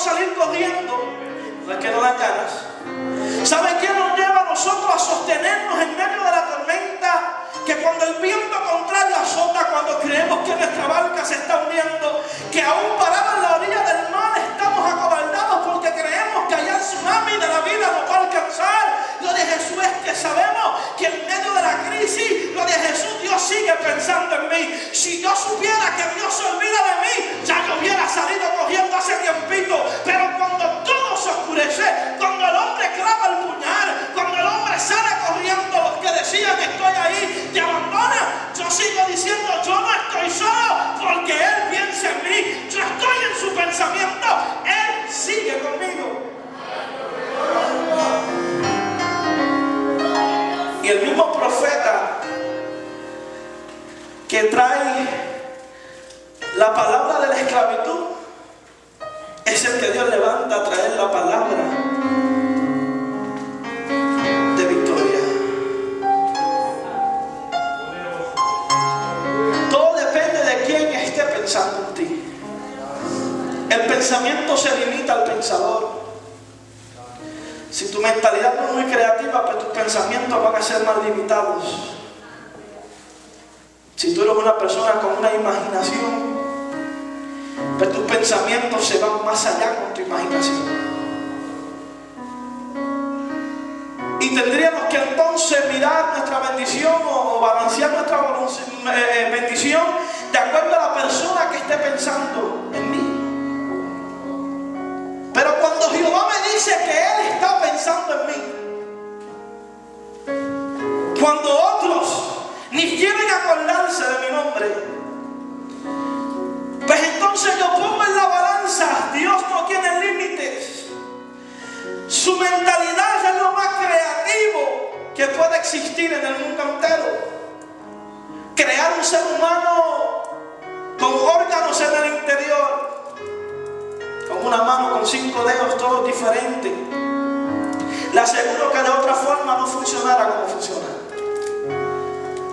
queremos salir corriendo, no es que no dan ganas. ¿Sabe qué nos lleva a nosotros a sostenernos en medio de la tormenta? Que cuando el viento contrario azota, cuando creemos que nuestra barca se está hundiendo, que aún parados en la orilla del mar estamos acobardados porque creemos que allá el tsunami de la vida nos va a alcanzar. Lo de Jesús es que sabemos que en medio de la crisis, lo de Jesús, Dios sigue pensando en mí. Si yo supiera que Dios se olvida de mí, ya yo hubiera salido corriendo hace tiempito. Pero cuando todo se oscurece, cuando el hombre clava el puñal, cuando el hombre sale corriendo, los que decían estoy ahí, te abandona, yo sigo diciendo yo no estoy solo porque Él piensa en mí, yo estoy en su pensamiento, Él sigue conmigo. Y el mismo profeta que trae la palabra de la esclavitud es el que Dios levanta a traer la palabra de victoria. Todo depende de quién esté pensando en ti. El pensamiento se limita al pensador. Si tu mentalidad no es muy creativa, pues tus pensamientos van a ser más limitados. Si tú eres una persona con una imaginación, pues tus pensamientos se van más allá con tu imaginación. Y tendríamos que entonces mirar nuestra bendición o balancear nuestra bendición de acuerdo a la persona que esté pensando en mí. Pero cuando Jehová me dice que Él está pensando en mí, cuando otros ni quieren acordarse de mi nombre, pues entonces yo pongo en la balanza. Dios no tiene límites. Su mentalidad es lo más creativo que puede existir en el mundo entero. Crear un ser humano con órganos en el interior, con una mano, con 5 dedos, todos diferentes. Le aseguro que de otra forma no funcionara como funciona.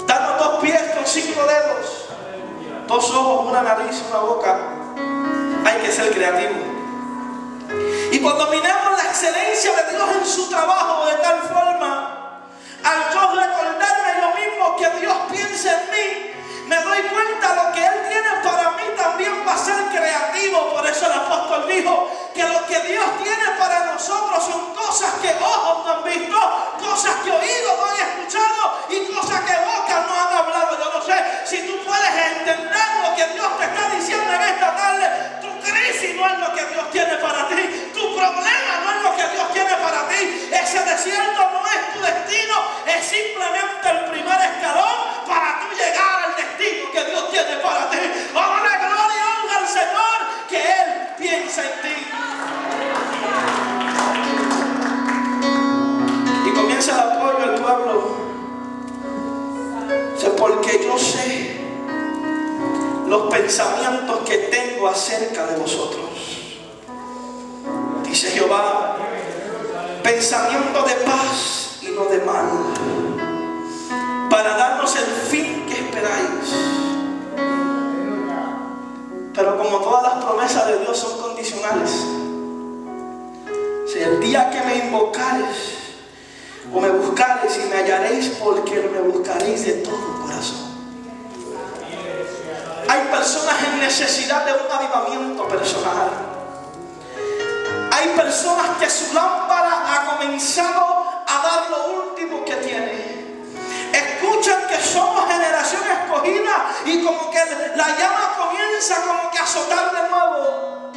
Darnos 2 pies con 5 dedos, 2 ojos, una nariz, una boca. Hay que ser creativo. Y cuando miramos la excelencia de Dios en su trabajo de tal forma, al yo recordarme lo mismo que Dios piensa en mí, me doy cuenta lo que Él tiene para mí también va a ser creativo. Por eso el apóstol dijo que lo que Dios tiene para nosotros son cosas que ojos no han visto, cosas que oídos no han escuchado y cosas que bocas no han hablado. Yo no sé si tú puedes entender lo que Dios te está diciendo en esta tarde. Tu crisis no es lo que Dios tiene para ti, tu problema no es lo que Dios tiene para ti, ese desierto no es tu destino, es simplemente el primer escalón para tú llegar al destino que Dios tiene para ti. ¡Oh, la gloria y honra al Señor, que Él piensa en ti! Y comienza el apoyo al pueblo. Porque yo sé los pensamientos que tengo acerca de vosotros, dice Jehová, pensamientos de paz y no de mal, para darnos el fin que esperáis. Pero como todas las promesas de Dios son condicionales, si el día que me invocares o me buscareis y me hallaréis, porque me buscaréis de todo corazón. Hay personas en necesidad de un avivamiento personal. Hay personas que su lámpara ha comenzado a dar lo último que tiene. Escuchan que somos generación escogida y como que la llama comienza como que a azotar de nuevo.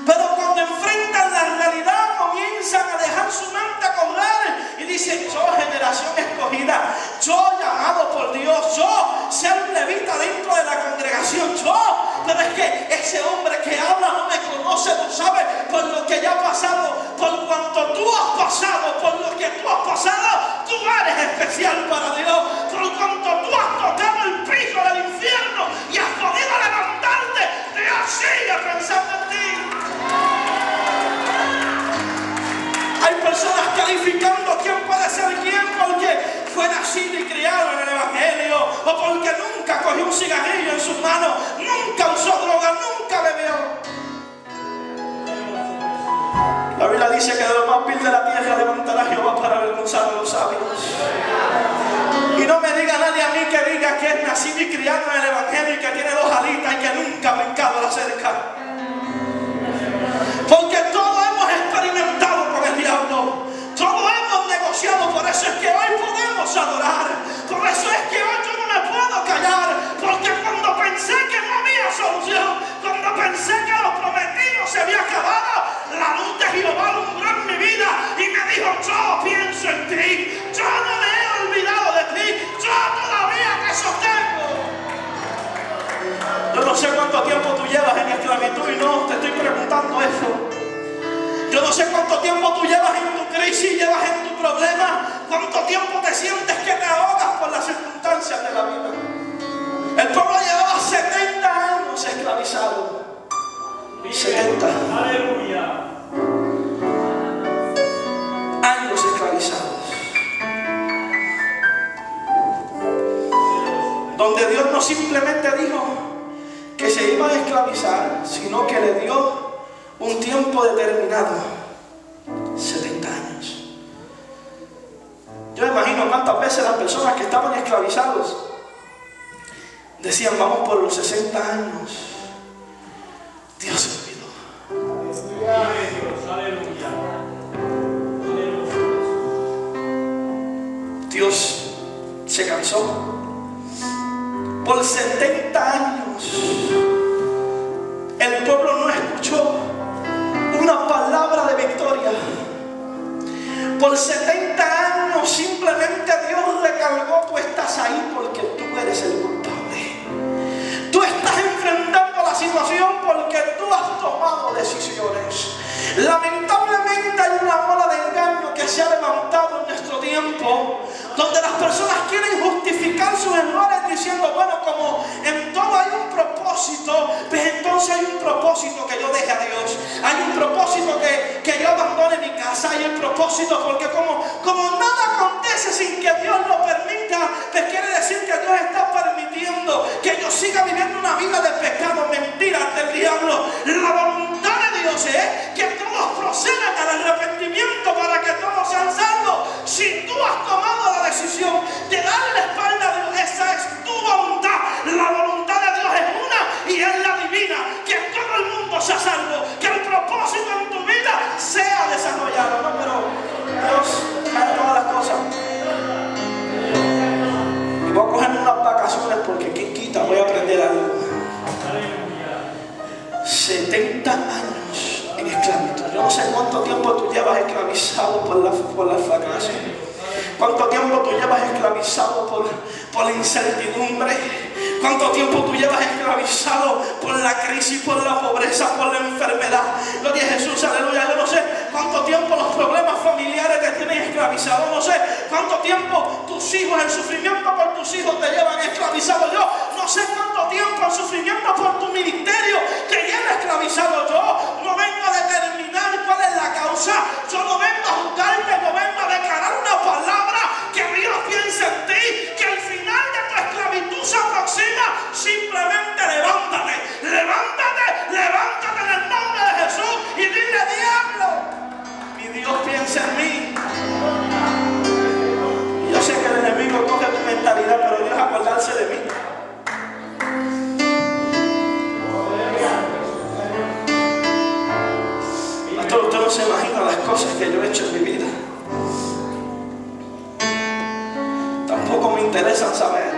Pero cuando enfrentan la realidad comienzan a dejar su mente correr y dicen, yo generación escogida, yo llamado por Dios, yo ser un levita dentro de la congregación, yo. Pero es que ese hombre que habla no me conoce, no sabe por lo que ya ha pasado. Por cuanto tú has pasado, por lo que tú has pasado, tú eres especial para Dios. Por cuanto tú has tocado el piso del infierno y has podido levantarte, Dios sigue pensando en ti. Hay personas calificando quién puede ser quién porque fue nacido y criado en el Evangelio, o porque nunca cogió un cigarrillo en sus manos, nunca usó droga, nunca bebió. más vil de la tierra levantará Jehová para avergonzar a los sabios. Y no me diga nadie a mí que diga que es nacido y criado en el Evangelio y que tiene 2 alitas y que nunca ha brincado la cerca. Porque todos hemos experimentado con el diablo. Todos hemos negociado. Por eso es que hoy podemos adorar. Por eso es que hoy yo no me puedo callar. Porque cuando pensé que no había solución, cuando pensé que lo prometido se había acabado, la luz de Jehová alumbró en mi vida y me dijo: yo pienso en ti, yo no me he olvidado de ti, yo todavía te sostengo. Yo no sé cuánto tiempo tú llevas en esclavitud y no te estoy preguntando eso. Yo no sé cuánto tiempo tú llevas en tu crisis, llevas en tu problema, cuánto tiempo te sientes que te ahogas por las circunstancias de la vida. El pueblo llevaba 70 años esclavizado. 70 años esclavizados. Donde Dios no simplemente dijo que se iban a esclavizar, sino que le dio un tiempo determinado. 70 años. Yo me imagino cuántas veces las personas que estaban esclavizados decían: vamos por los 60 años. Dios se olvidó. Dios se cansó. Por 70 años el pueblo no escuchó una palabra de victoria. Por 70 años simplemente Dios recargó: tú estás ahí porque tú eres el culpable. Tú estás enfrentando la situación porque tú has tomado decisiones. Lamentablemente hay una ola de engaño que se ha levantado en nuestro tiempo, donde las personas quieren justificar sus errores diciendo: bueno, como en todo hay un propósito, pues entonces hay un propósito que yo deje a Dios, hay un propósito que yo abandone mi casa, hay un propósito porque como nada acontece sin que Dios lo permita, pues quiere decir que Dios está permitiendo que yo siga viviendo una vida de pecado, mentiras del diablo. La voluntad de Dios es que todos procedan al arrepentimiento para que todos sean salvos. Si tú has tomado la decisión de darle la espalda a Dios, esa es tu voluntad. La voluntad de Dios es una y es la divina, que todo el mundo sea salvo, que el propósito en tu vida sea desarrollado. No, pero Dios hace todas las cosas. Y voy a cogerme unas vacaciones porque quien quita voy a aprender algo. 70 años en esclavitud. Yo no sé cuánto tiempo tú llevas esclavizado por la fracaso. ¿Cuánto tiempo tú llevas esclavizado por la incertidumbre? ¿Cuánto tiempo tú llevas esclavizado por la crisis, por la pobreza, por la enfermedad? Gloria a Jesús, aleluya. Yo no sé cuánto tiempo los problemas familiares te tienen esclavizado. No sé cuánto tiempo tus hijos, el sufrimiento por tus hijos te llevan esclavizado. Yo no sé cuánto tiempo el sufrimiento por tu ministerio te lleva esclavizado. Yo no vengo a determinar cuál es la causa. Yo no vengo a juzgarte, no vengo a declarar una palabra que Dios piensa en ti, que el final de tu esclavitud se aproxima. Simplemente levántate, levántate, levántate en el nombre de Jesús y dile: diablo, mi Dios piensa en mí. Y yo sé que el enemigo coge tu mentalidad, pero Dios acordarse de mí. Pastor, usted no se imagina las cosas que yo he hecho en mi vida. Tampoco me interesan saber.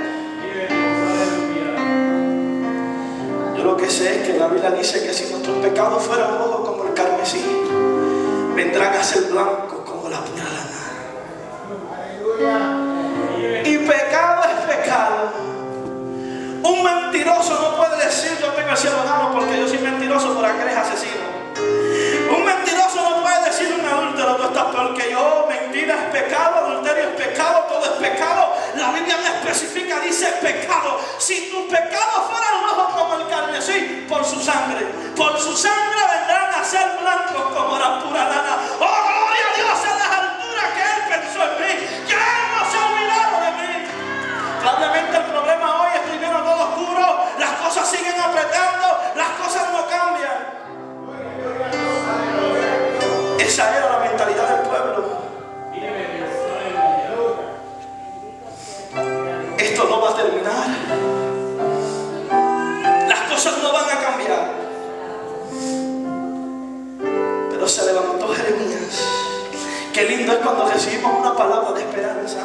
Yo lo que sé es que la Biblia dice que si nuestros pecados fueran rojos como el carmesí, vendrán a ser blancos como la pura lana. Y pecado es pecado. Un mentiroso no puede decir: yo tengo el cielo gano porque yo soy mentiroso, por aquel es asesino. Un mentiroso no puede decir: un adúltero, tú estás peor que yo. Mentira es pecado, adulterio es pecado, todo es pecado. La Biblia me especifica, dice pecado. Si tus pecados fueran rojos como el carmesí, por su sangre vendrán a ser blancos como la pura lana. Oh, gloria a Dios en las alturas, que Él pensó en mí, que Él no se ha olvidado de mí. Probablemente el problema hoy estoy viendo todo oscuro, las cosas siguen apretando, las cosas no cambian. Esa era la mentalidad de cuando recibimos una palabra de esperanza.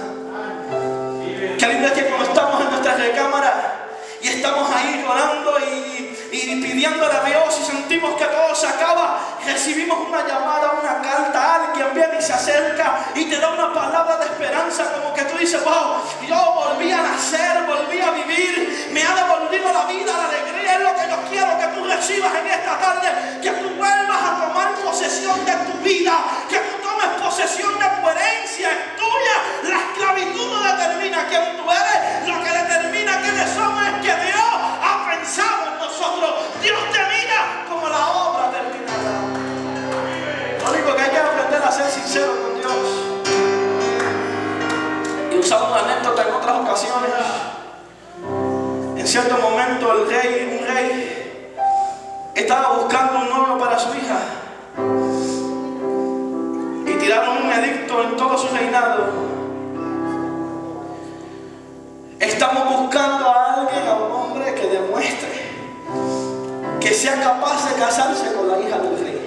Qué lindo es que cuando estamos en nuestra recámara y estamos ahí llorando y pidiéndole a Dios y sentimos que todo se acaba, recibimos una llamada, una carta, alguien viene y se acerca y te da una palabra de esperanza, como que tú dices: wow, yo volví a nacer, volví a vivir, me ha devolvido la vida, la alegría. Es lo que yo quiero que tú recibas en esta tarde, que tú vuelvas a tomar posesión de tu vida, que tú tomes posesión de tu herencia, es tuya. La esclavitud no determina quién tú eres, lo que determina quiénes somos es que Dios ha pensado en nosotros. Dios te mira como la obra terminada. Lo único que hay que aprender a ser sincero con Dios. Y usamos una anécdota en otras ocasiones. En cierto momento un rey estaba buscando un novio para su hija y tiraron un edicto en todo su reinado: estamos buscando a alguien, a un hombre que demuestre que sea capaz de casarse con la hija del rey.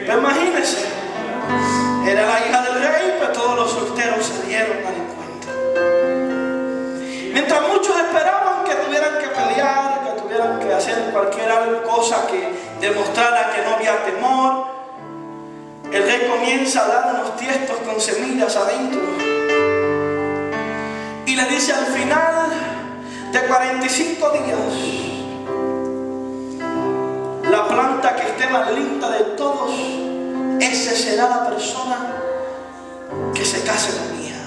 Pero imagínense, era la hija del rey, pues todos los solteros se dieron al encuentro. Mientras muchos esperaban que tuvieran que pelear, que tuvieran que hacer cualquier cosa que demostrara que no había temor, el rey comienza a dar unos tiestos con semillas adentro. Y le dice: al final de 45 días, la planta que esté más linda de todos, esa será la persona que se case con mi hija.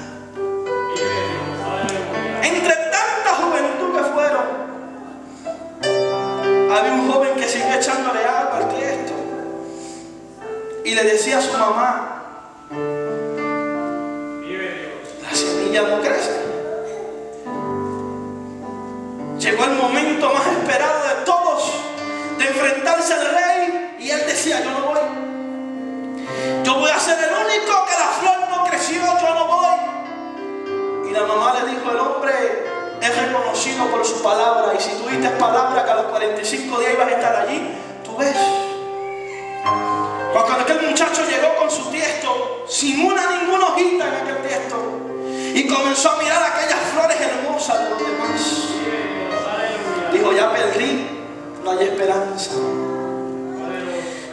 Entre tanta juventud que fueron, había un joven que siguió echándole agua al tiesto y le decía a su mamá: la semilla no crece. Llegó el momento más esperado de todos, de enfrentarse al rey, y él decía: yo no voy. Yo voy a ser el único que la flor no creció, yo no voy. Y la mamá le dijo: el hombre es reconocido por su palabra, y si tú diste palabra que a los 45 días ibas a estar allí, tú ves. Cuando aquel muchacho llegó con su tiesto, sin ninguna hojita en aquel tiesto, y comenzó a mirar aquellas flores hermosas de los demás, dijo: ya perdí, no hay esperanza.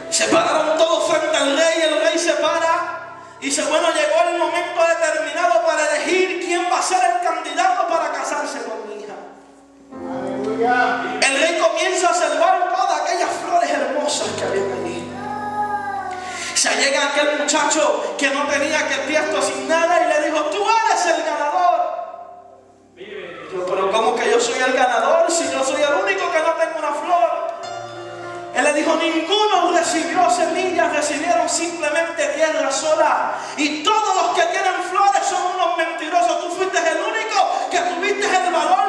Se pararon todos frente al rey. El rey se para y dice: bueno, llegó el momento determinado para elegir quién va a ser el candidato para casarse con mi hija. Aleluya. El rey comienza a observar todas aquellas flores hermosas que habían allí. Se llega aquel muchacho que no tenía que tiesto sin nada y le dijo: tú eres el ganador. Yo: pero ¿cómo que yo soy el ganador si yo soy el único que no tengo una flor? Él le dijo: ninguno recibió semillas, recibieron simplemente tierra sola. Y todos los que tienen flores son unos mentirosos. Tú fuiste el único que tuviste el valor